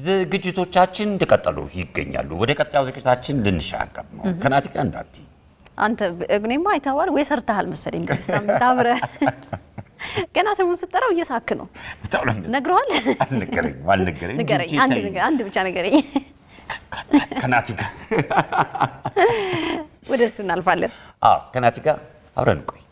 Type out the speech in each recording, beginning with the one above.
ዝግጅቶቻችን እንደቀጠሉ ይገኛሉ ወደ ቀጣዩ ዝግጅታችን ልንሻገር ነው ከናቲካ እንዳቲ አንተ እግኔማ አይታዋል ወይ ሰርተሃል መሰለኝ ሳምንት አብረ ገና ስሙን ስትጠራው እየሳክ ነው ነግረዋል ንገረኝ አንድ ብቻ ንገረኝ ከናቲካ ወደሱ እናልፋለን ከናቲካ አብረን ቆይ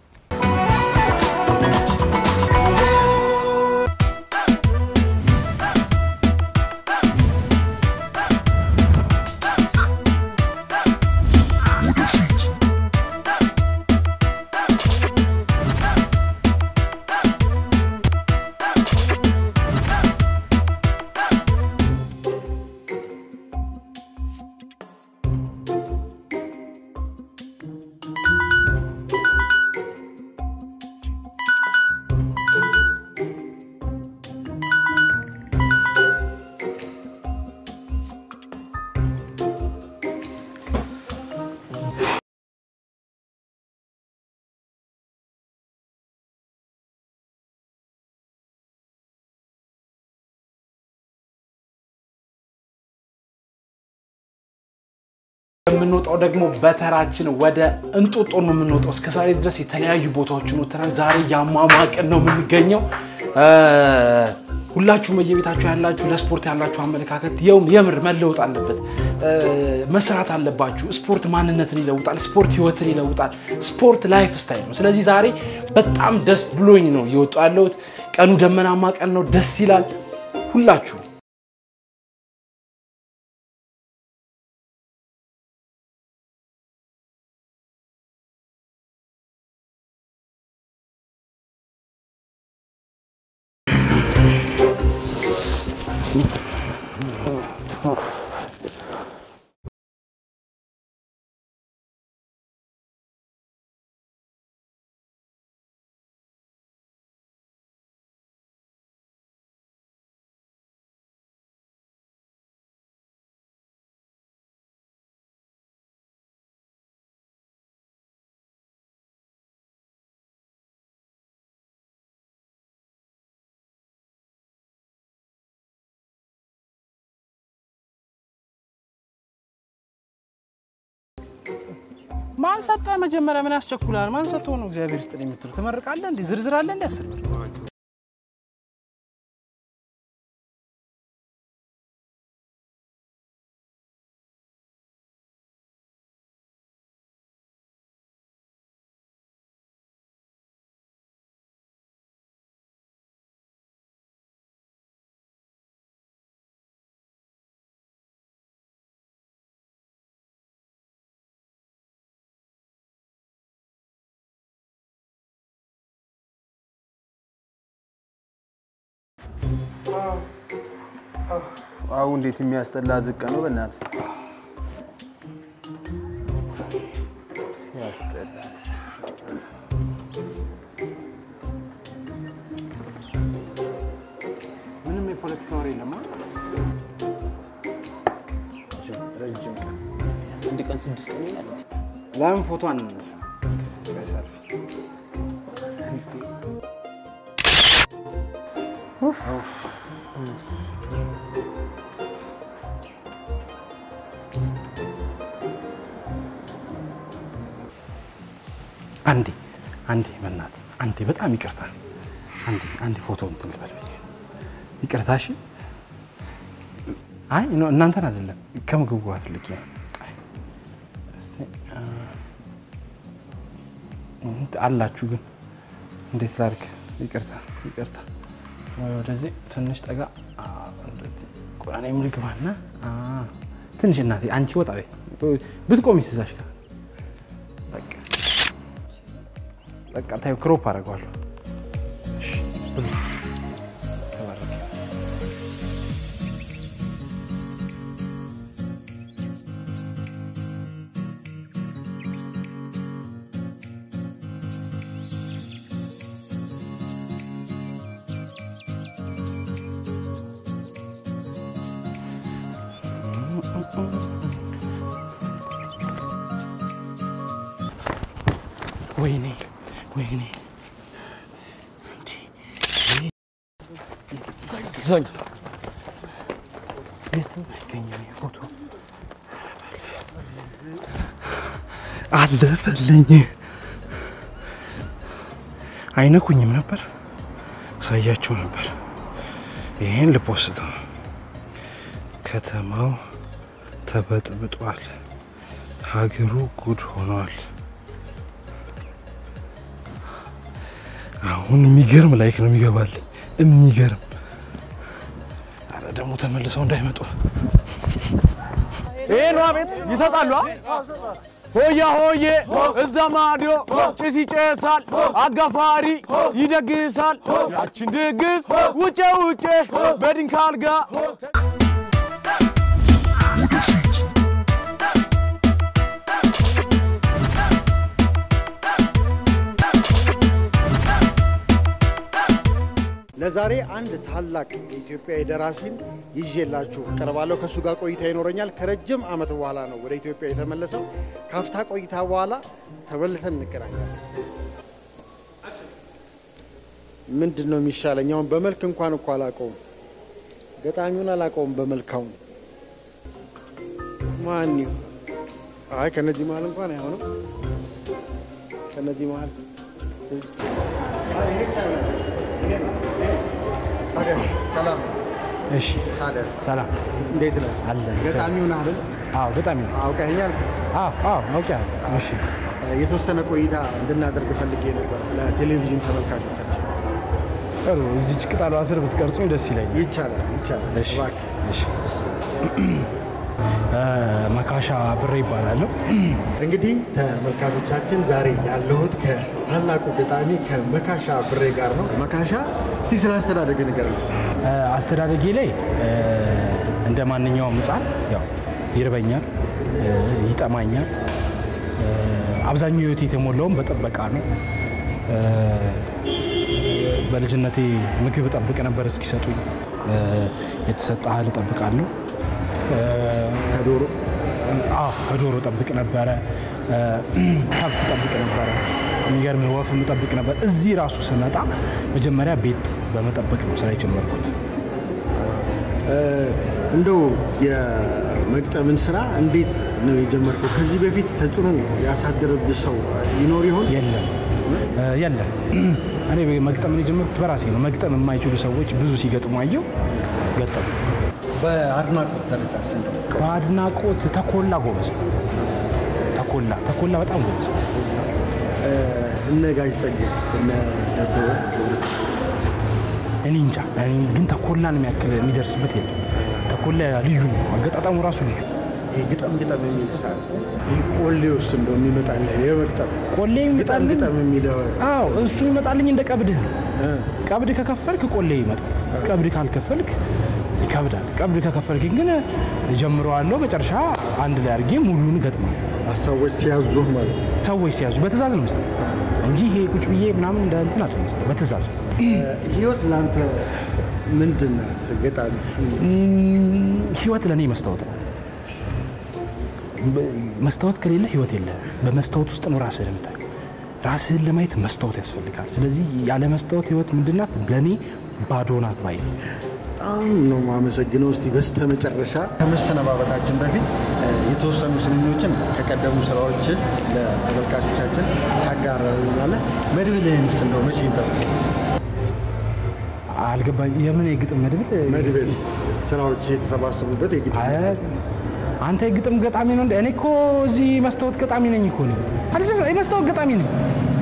የምንወጣው ደግሞ በተራችን ወደ እንጦጦ ነው የምንወጣው እስከ ዛሬ ድረስ የተለያዩ ቦታዎችን ወጥተናል ዛሬ ያማማቀን ነው የምንገኘው ሁላችሁም በየቤታችሁ ያላችሁ ለስፖርት ያላችሁ አመለካከት የምር መለወጥ አለበት መስራት አለባችሁ ስፖርት ማንነትን ይለውጣል ስፖርት ህይወትን ይለውጣል ስፖርት ላይፍ ስታይል ነው ስለዚህ ዛሬ በጣም ደስ ብሎኝ ነው የወጣው ያለሁት ቀኑ ደመናማ ቀን ነው ደስ ይላል ሁላችሁ ማን ሰጣ መጀመሪያ ምን ያስቸኩላል ማን ሰጥቶ ነው እግዚአብሔር ይስጥልኝ የምትሉ ተመርቃለ እንዴ ዝርዝር አለ እንዴ ያስርበል አው እንዴት የሚያስጠላ ዝቅ ነው በእናት ሲያስጠላ ምንም የፖለቲካ ወሬ የለም ረጅም አንድ ቀን 6 ቀን ይላል ለምን ፎቶ አንነሳ አንዴ በእናት አንዴ በጣም ይቅርታ አንዴ ፎቶ እንትን ልበል ይቅርታሽ አይ ነው እናንተን አይደለም ከምግቡ አትልቂ አላችሁ ግን እንዴት ላድርግ ይቅርታ ወደዚህ ትንሽ ጠጋ እንደዚህ ቁራኔ ምግባና ትንሽ እናቴ አንቺ ወጣ ብትቆሚ ሲዛሽ በቃ ታዩ ክሮፕ አደርጋለሁ እሺ ተባረክ ወይኔ የትም አይገኝም ፎቶ አለፈልኝ አይነኩኝም ነበር ሳያቸው ነበር ይሄን ልፖስተው ከተማው ተበጥብጧል ሀገሩ ጉድ ሆኗል አሁን የሚገርም ላይክ ነው የሚገባል የሚገርም አረ ደሞ ተመልሰው እንዳይመጡ ይሄን ቤት ይሰጣሉ ሆያ ሆዬ እዛ ማዲዮ ጭስ ይጨሳል አጋፋሪ ይደግሳል ያችን ድግስ ውጪ ውጪ በድንክ አልጋ ለዛሬ አንድ ታላቅ የኢትዮጵያ ደራሲን ይዤላችሁ ቀርባለሁ ከሱ ጋር ቆይታ ይኖረኛል ከረጅም አመት በኋላ ነው ወደ ኢትዮጵያ የተመለሰው ካፍታ ቆይታ በኋላ ተመልሰን እንገናኛለን ምንድነው የሚሻለኛው በመልክ እንኳን እኮ አላቀውም ገጣሚውን አላቀውም በመልካው ማን ነው አይ ከነዚህ መሃል እንኳን አይሆንም ከነዚህ መሃል ሰላም እሺ ታደስ ሰላም እንዴት ነህ አለ ገጣሚውን አይደል አዎ ገጣሚው አውቀኸኛል አዎ አውቀኛል እሺ የተወሰነ ቆይታ እንድናደርግ ፈልጌ ነበር ለቴሌቪዥን ተመልካቾቻችን ጥሩ እዚህ ቅጣሉ አስር ብትቀርጹኝ ደስ ይለኛል ይቻላል እሺ እሺ መካሻ ብሬ ይባላል እንግዲህ ተመልካቾቻችን ዛሬ ያለሁት ከታላቁ ገጣሚ ከመካሻ ብሬ ጋር ነው መካሻ እስቲ ስለ አስተዳደግ ንገረኝ አስተዳደጌ ላይ እንደማንኛውም ህፃን ያው ይርበኛል ይጠማኛል አብዛኛው ህይወቴ የተሞላው በጥበቃ ነው በልጅነቴ ምግብ ጠብቅ ነበር እስኪሰጡኝ የተሰጣህ ልጠብቃለሁ ከዶሮ ጠብቅ ነበር ከብት ጠብቅ ነበር የሚገርም ወፍ መጠብቅ ነበር እዚህ ራሱ ስመጣ መጀመሪያ ቤት በመጠበቅ ነው ስራ የጀመርኩት እንደው የመግጠምን ስራ እንዴት ነው የጀመርከው ከዚህ በፊት ተጽዕኖ ያሳደረብህ ሰው ይኖር ይሆን የለም እኔ መግጠምን የጀመርኩት በራሴ ነው መግጠም የማይችሉ ሰዎች ብዙ ሲገጥሙ አየው ገጠሙ በአድናቆት ደረጃስ እንደው በአድናቆት ተኮላ ጎበዝ ተኮላ በጣም ጎበዝ እነ ጋሽ ጸጋዬስ እነ ደበበ እኔ እንጃ እኔ ግን ተኮላን የሚያክል የሚደርስበት የለም ተኮላ ልዩ ነው አገጣጣሙ ራሱ ልዩ ግጥም የሚል ሰዓት ቆሌ ውስጥ እንደው የሚመጣል የመግጠም ቆሌ የሚመጣል ግጥም የሚለው አዎ እሱ ይመጣልኝ እንደ ቀብድህ ቀብድ ከከፈልክ ቆሌ ይመጣል ቀብድ ካልከፈልክ ይከብዳል ቀብድ ከከፈልክ ግን ጀምረዋለሁ መጨረሻ አንድ ላይ አድርጌ ሙሉን ገጥማለሁ ሰዎች ሲያዙ ማለት ሰዎች ሲያዙ በትዕዛዝ ነው መሰለኝ እንጂ ይሄ ቁጭ ብዬ ምናምን እንደ እንትን አይደለም በትዕዛዝ ህይወት ላንተ ምንድነው ገጣሚ ህይወት ለኔ መስታወት ከሌለ ህይወት የለም በመስታወት ውስጥ ነው ራስህን የምታየው ራስህን ለማየት መስታወት ያስፈልጋል ስለዚህ ያለ መስታወት ህይወት ምንድናት ለኔ ባዶ ናት ባይ ነው ማመሰግነው እስቲ በስተመጨረሻ ከመሰነባበታችን በፊት የተወሰኑ ስንኞችን ከቀደሙ ስራዎች ለተመልካቾቻችን ታጋራለህ መድብልህንስ እንደው መቼ እንጠብቅ አልገባኝ የምን የግጥም መድብል ስራዎች የተሰባሰቡበት የግጥም አንተ የግጥም ገጣሚ ነው እንዴ እኔ እኮ እዚህ መስታወት ገጣሚ ነኝ እኮ ነው አዲስ መስታወት ገጣሚ ነኝ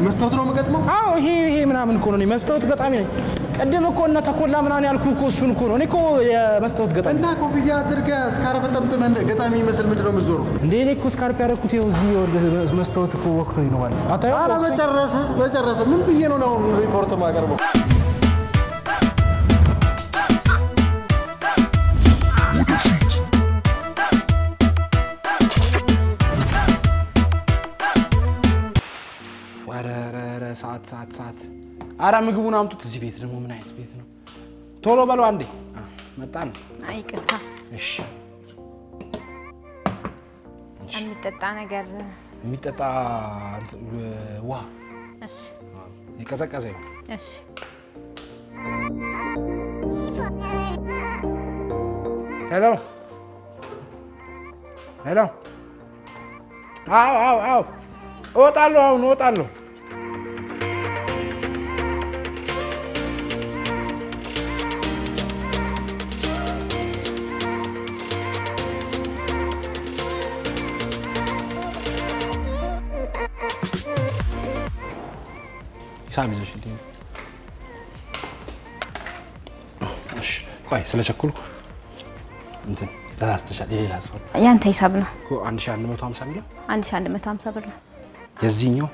መስታወት ነው መገጥመው አዎ ይሄ ምናምን እኮ ነው መስታወት ገጣሚ ነኝ ቀደም እኮ እና ተኮላ ምናምን ያልኩ እኮ እሱን እኮ ነው እኔ እኮ የመስታወት ገጣሚ እና ኮፍያ አድርገህ ስካርፕ ጠምጥመህ ገጣሚ ይመስል ምንድነው የምትዞረው እንዴ እኔ እኮ ስካርፕ ያደረኩት ይኸው እዚህ መስታወት እኮ ወቅቶኝ ነው ማለት አታየው ኧረ በጨረሰ ምን ብዬ ነው ሪፖርት ማቀርበው ሰዓት አራ ምግቡን አምጡት እዚህ ቤት ደግሞ ምን አይነት ቤት ነው ቶሎ በለው አንዴ መጣን አይ ቅርታ እሺ የሚጠጣ ነገር የሚጠጣ ውሃ እሺ የቀዘቀዘ እሺ ሄሎ ሄሎ አው እወጣለሁ አሁን እወጣለሁ ሂሳብ ይዘሽልኝ እሺ ቆይ ስለቸኩልኩ እንትን ተሳስተሻል የሌላ ሰው ያንተ ሂሳብ ነው እኮ 1150 ሚሊዮን 1150 ብር ነው የዚህኛው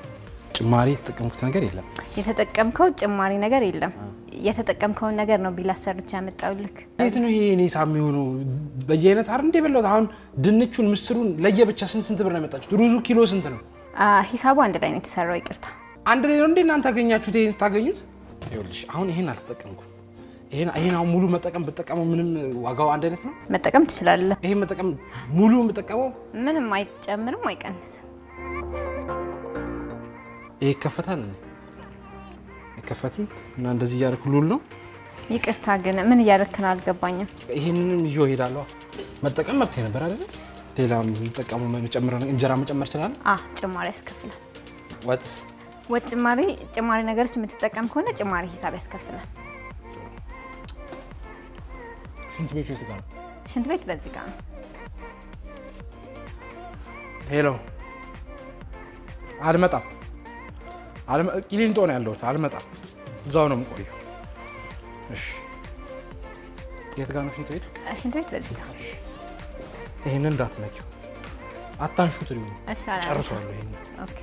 ጭማሪ የተጠቀምኩት ነገር የለም የተጠቀምከው ጭማሪ ነገር የለም የተጠቀምከው ነገር ነው ቢል አሰርቻ ያመጣውልክ እንዴት ነው ይሄ እኔ ሂሳብ የሚሆነው በየአይነት አይደል እንደ በለው አሁን ድንቹን ምስሩን ለየብቻ ስንት ብር ነው ያመጣችሁት ሩዙ ኪሎ ስንት ነው ሂሳቡ አንድ ላይ ነው የተሰራው ይቅርታ አንድ ላይ ነው እንዴ እናንተ አገኛችሁት ይሄን ታገኙት ይኸውልሽ አሁን ይሄን አልተጠቀምኩም ይሄን አሁን ሙሉ መጠቀም በተጠቀመው ምንም ዋጋው አንድ አይነት ነው መጠቀም ትችላለህ ይሄን መጠቀም ሙሉ መጠቀመው ምንም አይጨምርም አይቀንስም ይሄ ከፈታል ይከፈትም እና እንደዚህ ያርኩሉል ነው ይቅርታ ግን ምን ያረክና አልገባኝም ይሄንንም ይዞ ሄዳለሁ መጠቀም መብቴ ነበር አይደል ሌላም ተጠቀሙ መጨመር እንጀራ መጨመር ይችላል ጭማሪ ያስከፍላል ወጥ ጭማሪ ነገሮች የምትጠቀም ከሆነ ጭማሪ ሂሳብ ያስከፍላል ሽንት ቤት በዚህ ጋር ሄሎ አልመጣም ቂሊንጦ ነው ያለሁት አልመጣም እዛው ነው የምቆየው እሺ የት ጋር ነው ሽንት ቤት በዚህ ጋር ይሄንን እንዳትነኪው አታንሹት ልዩ እሺ ጨርሷለሁ ይሄን ኦኬ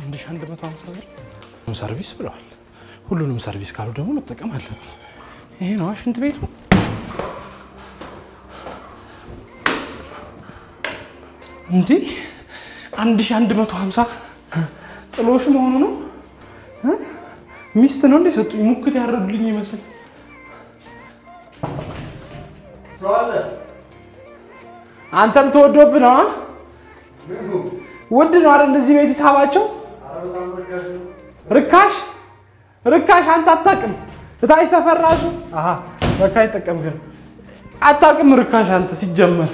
1150 ብር ሰርቪስ ብለዋል ሁሉንም ሰርቪስ ካሉ ደግሞ መጠቀም አለብኝ ይሄ ነው ሽንት ቤቱ እንዴ 1150 ጥሎሽ መሆኑ ነው ሚስት ነው እንዴ ሰጡኝ ሙክት ያረዱልኝ ይመስል ሰዋለ አንተም ተወዶብ ነው ውድ ነው አይደል እንደዚህ ቤት ሂሳባቸው ርካሽ አንተ አታውቅም እታይ ሰፈር ራሱ በቃ ይጠቀም ግን አታውቅም ርካሽ አንተ ሲጀመር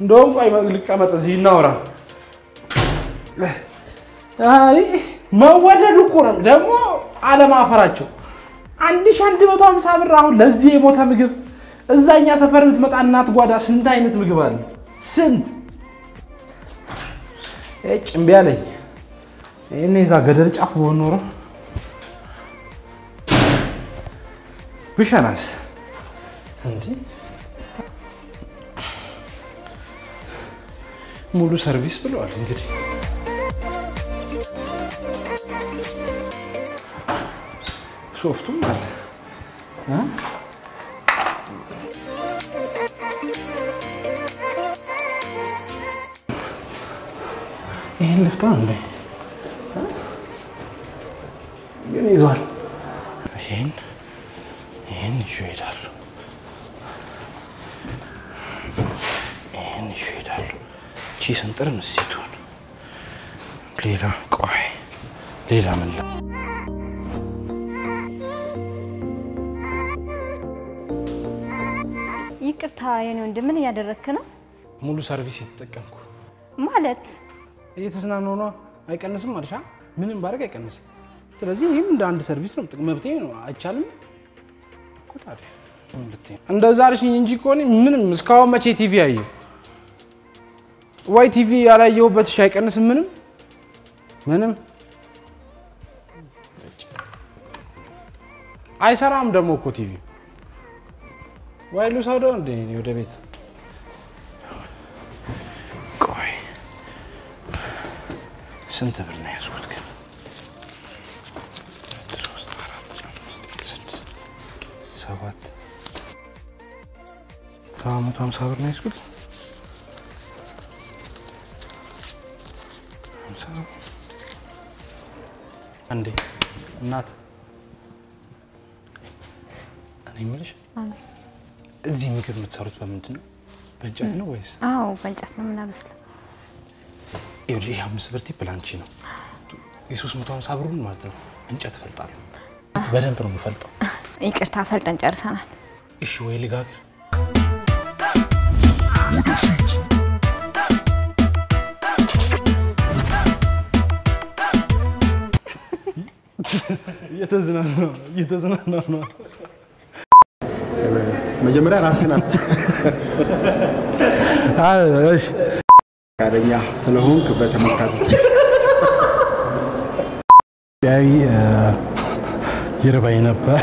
እንደውም ቆይ ልቀመጥ እዚህ እናውራ መወደዱ እኮ ነው ደግሞ አለማፈራቸው 1150 ብር አሁን ለዚህ የሞተ ምግብ እዛኛ ሰፈር የምትመጣ እናት ጓዳ ስንት አይነት ምግብ አለ ስንት እምቢ አለኝ እኔ እዛ ገደል ጫፍ በሆነ ኖሮ ብሻናስ እንዴ ሙሉ ሰርቪስ ብለዋል እንግዲህ ሶፍቱም አለ ይሄን ልፍታ እንዴ ግን ይዟል ይሄን ይሄዳሉ ቺ ስንጥር መስይቱን ሌላ ምን ይቅርታ የኔ ወንድም ምን ያደረክ ነው ሙሉ ሰርቪስ የተጠቀምኩ ማለት እየተዝናናው ነው አይቀንስም አልሻ ምንም ባረግ አይቀንስም ስለዚህ ይሄም እንደ አንድ ሰርቪስ ነው ጥቅም መብቴ ነው አይቻልም እኮ ታዲያ እንደዛ አልሽኝ እንጂ እኮ ምንም እስካሁን መቼ ቲቪ አየሁ ወይ ቲቪ ያላየሁበት አይቀንስም ምንም አይሰራም ደግሞ እኮ ቲቪ ዋይሉ ሳውዶ እንደ ወደ ቤት ቆይ ስንት ብር ነው ያስኩት ግን 3 4 5 6 7 150 ብር ነው ያስኩት አንዴ እናት እኔ የምልሽ እዚህ ምግብ የምትሰሩት በምንድን ነው በእንጨት ነው ወይስ አዎ በእንጨት ነው የምናበስለው ይሄ 5 ብር ቲፕ ላንቺ ነው የ350 ብሩን ማለት ነው እንጨት ፈልጣለሁ በደንብ ነው የምፈልጠው ይቅርታ ፈልጠን ጨርሰናል እሺ ወይ ልጋግር እየተዝናናው ነው። መጀመሪያ ራስን አፍታ እሺ ካደኛ ስለሆንክ በተመልካቾች ይርባይ ነበር